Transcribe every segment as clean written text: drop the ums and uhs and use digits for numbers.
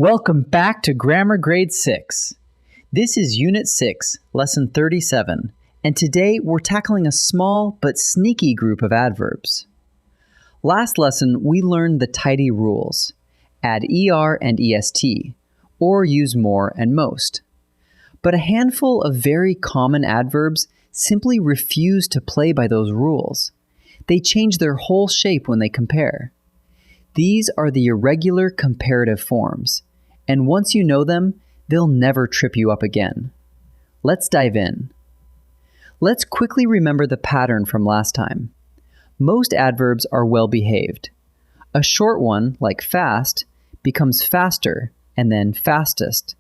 Welcome back to Grammar Grade 6. This is Unit 6, Lesson 37, and today we're tackling a small but sneaky group of adverbs. Last lesson, we learned the tidy rules. Add ER and EST, or use more and most. But a handful of very common adverbs simply refuse to play by those rules. They change their whole shape when they compare. These are the irregular comparative forms, and once you know them, they'll never trip you up again. Let's dive in. Let's quickly remember the pattern from last time. Most adverbs are well-behaved. A short one, like fast, becomes faster and then fastest.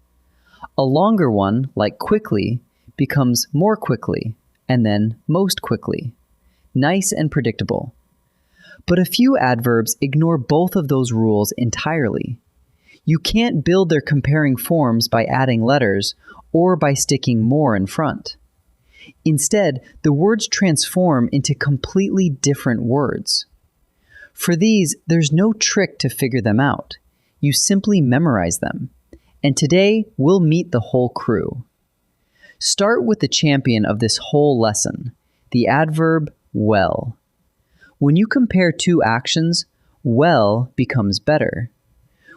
A longer one, like quickly, becomes more quickly and then most quickly. Nice and predictable. But a few adverbs ignore both of those rules entirely. You can't build their comparing forms by adding letters or by sticking more in front. Instead, the words transform into completely different words. For these, there's no trick to figure them out. You simply memorize them. And today, we'll meet the whole crew. Start with the champion of this whole lesson, the adverb well. When you compare two actions, well becomes better.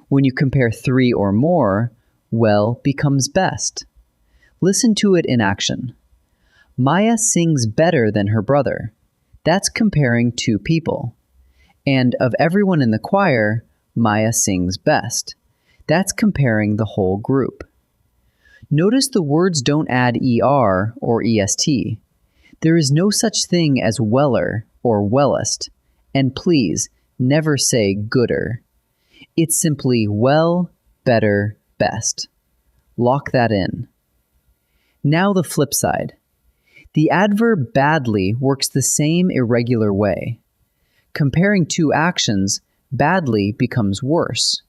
When you compare three or more, well becomes best. Listen to it in action. Maya sings better than her brother. That's comparing two people. And of everyone in the choir, Maya sings best. That's comparing the whole group. Notice the words don't add ER or EST. There is no such thing as weller or wellest. And please, never say gooder. It's simply well, better, best. Lock that in. Now the flip side. The adverb badly works the same irregular way. Comparing two actions, badly becomes worse.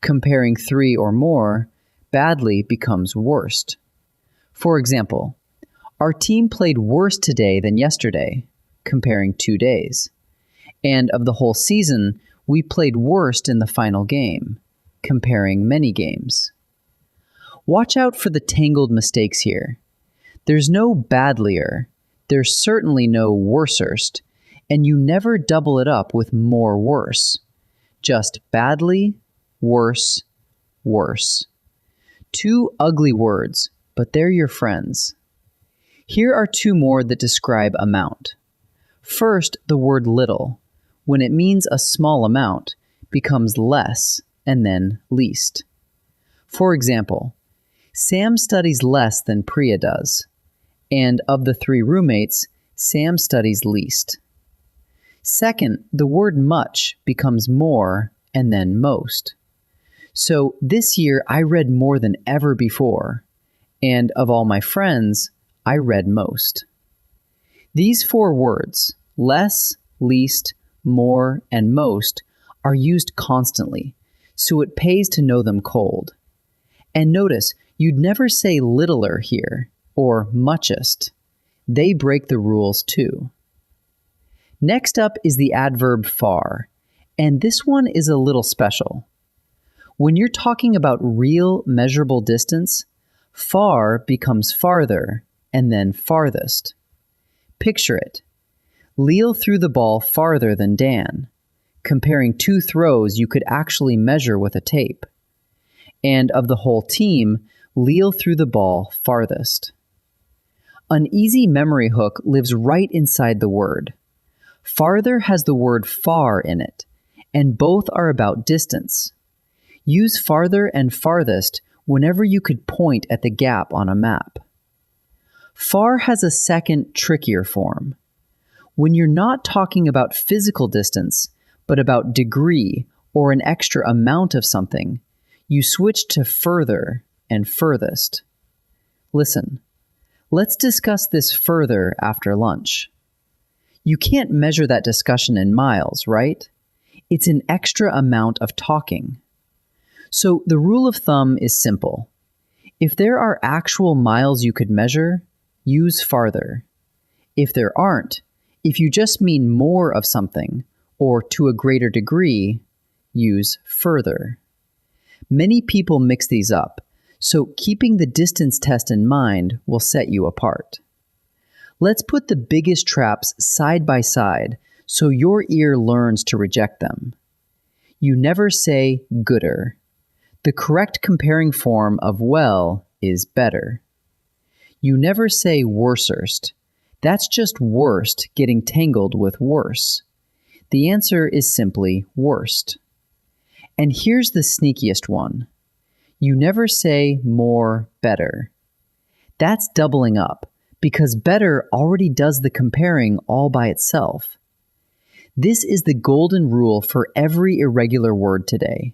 Comparing three or more, badly becomes worst. For example, our team played worse today than yesterday, comparing 2 days. And of the whole season, we played worst in the final game, comparing many games. Watch out for the tangled mistakes here. There's no badlier, there's certainly no worserst, and you never double it up with more worse. Just badly, worse, worse. Two ugly words, but they're your friends. Here are two more that describe amount. First, the word little. When it means a small amount, becomes less and then least. For example, Sam studies less than Priya does, and of the three roommates, Sam studies least. Second, the word much becomes more and then most. So this year I read more than ever before, and of all my friends, I read most. These four words, less, least, more, and most, are used constantly, so it pays to know them cold. And notice, you'd never say littler here, or muchest. They break the rules too. Next up is the adverb far, and this one is a little special. When you're talking about real measurable distance, far becomes farther, and then farthest. Picture it. Leal threw the ball farther than Dan. Comparing two throws you could actually measure with a tape. And of the whole team, Leal threw the ball farthest. An easy memory hook lives right inside the word. Farther has the word far in it, and both are about distance. Use farther and farthest whenever you could point at the gap on a map. Far has a second, trickier form. When you're not talking about physical distance, but about degree or an extra amount of something, you switch to further and furthest. Listen, let's discuss this further after lunch. You can't measure that discussion in miles, right? It's an extra amount of talking. So the rule of thumb is simple. If there are actual miles you could measure, use farther. If there aren't, if you just mean more of something, or to a greater degree, use further. Many people mix these up, so keeping the distance test in mind will set you apart. Let's put the biggest traps side by side so your ear learns to reject them. You never say gooder. The correct comparing form of well is better. You never say worserst. That's just worst getting tangled with worse. The answer is simply worst. And here's the sneakiest one. You never say more better. That's doubling up, because better already does the comparing all by itself. This is the golden rule for every irregular word today.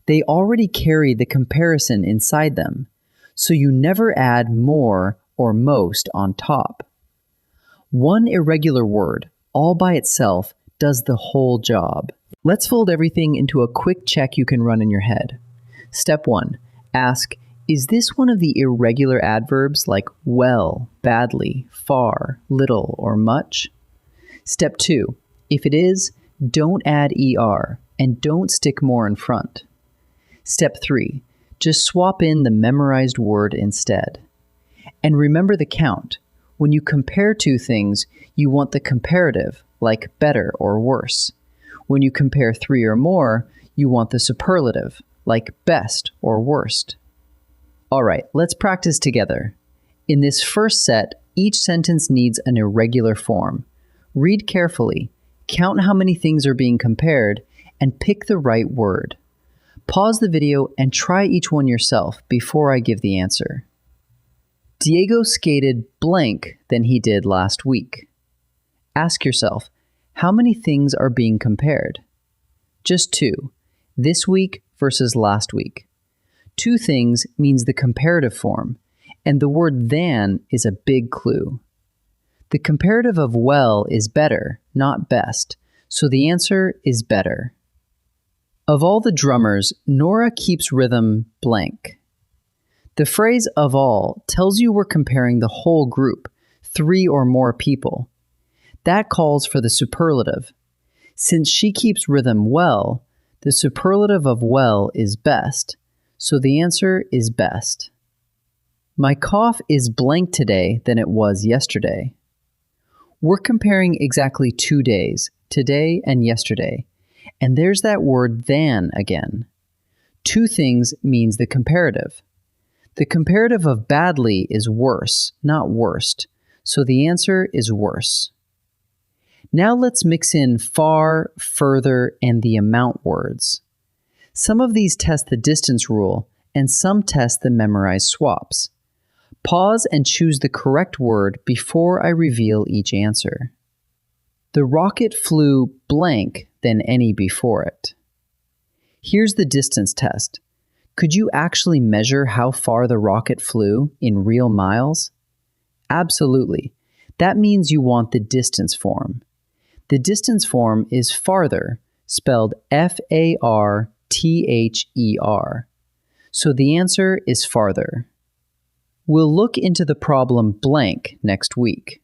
They already carry the comparison inside them, so you never add more or most on top. One irregular word, all by itself, does the whole job. Let's fold everything into a quick check you can run in your head. Step 1. Ask, is this one of the irregular adverbs like well, badly, far, little, or much? Step 2. If it is, don't add ER and don't stick more in front. Step 3. Just swap in the memorized word instead. And remember the count. When you compare two things, you want the comparative, like better or worse. When you compare 3 or more, you want the superlative, like best or worst. All right, let's practice together. In this first set, each sentence needs an irregular form. Read carefully, count how many things are being compared, and pick the right word. Pause the video and try each one yourself before I give the answer. Diego skated blank than he did last week. Ask yourself, how many things are being compared? Just 2. This week versus last week. 2 things means the comparative form, and the word than is a big clue. The comparative of well is better, not best, so the answer is better. Of all the drummers, Nora keeps rhythm blank. The phrase of all tells you we're comparing the whole group, 3 or more people. That calls for the superlative. Since she keeps rhythm well, the superlative of well is best, so the answer is best. My cough is blank today than it was yesterday. We're comparing exactly 2 days, today and yesterday, and there's that word than again. 2 things means the comparative. The comparative of badly is worse, not worst, so the answer is worse. Now let's mix in far, further, and the amount words. Some of these test the distance rule, and some test the memorized swaps. Pause and choose the correct word before I reveal each answer. The rocket flew blank than any before it. Here's the distance test. Could you actually measure how far the rocket flew in real miles? Absolutely. That means you want the distance form. The distance form is farther, spelled F-A-R-T-H-E-R. So the answer is farther. We'll look into the problem blank next week.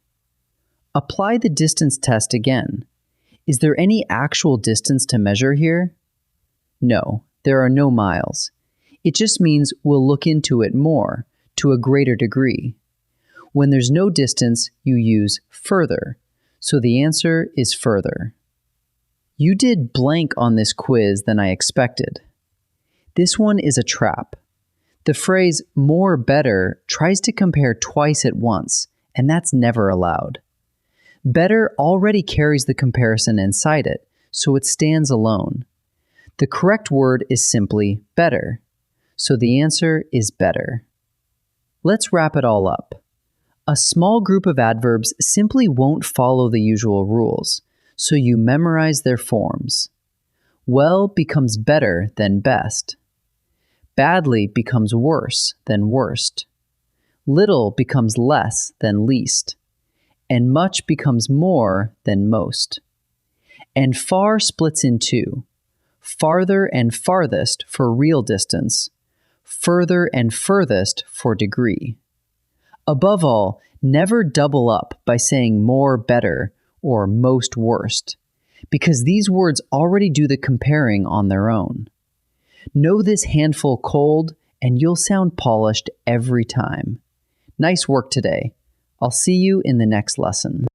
Apply the distance test again. Is there any actual distance to measure here? No, there are no miles. It just means we'll look into it more, to a greater degree. When there's no distance, you use further, so the answer is further. You did blank on this quiz than I expected. This one is a trap. The phrase more better tries to compare twice at once, and that's never allowed. Better already carries the comparison inside it, so it stands alone. The correct word is simply better, so the answer is better. Let's wrap it all up. A small group of adverbs simply won't follow the usual rules, so you memorize their forms. Well becomes better than best. Badly becomes worse than worst. Little becomes less than least. And much becomes more than most. And far splits in 2. Farther and farthest for real distance. Further and furthest for degree. Above all, never double up by saying more better or most worst, because these words already do the comparing on their own. Know this handful cold, and you'll sound polished every time. Nice work today. I'll see you in the next lesson.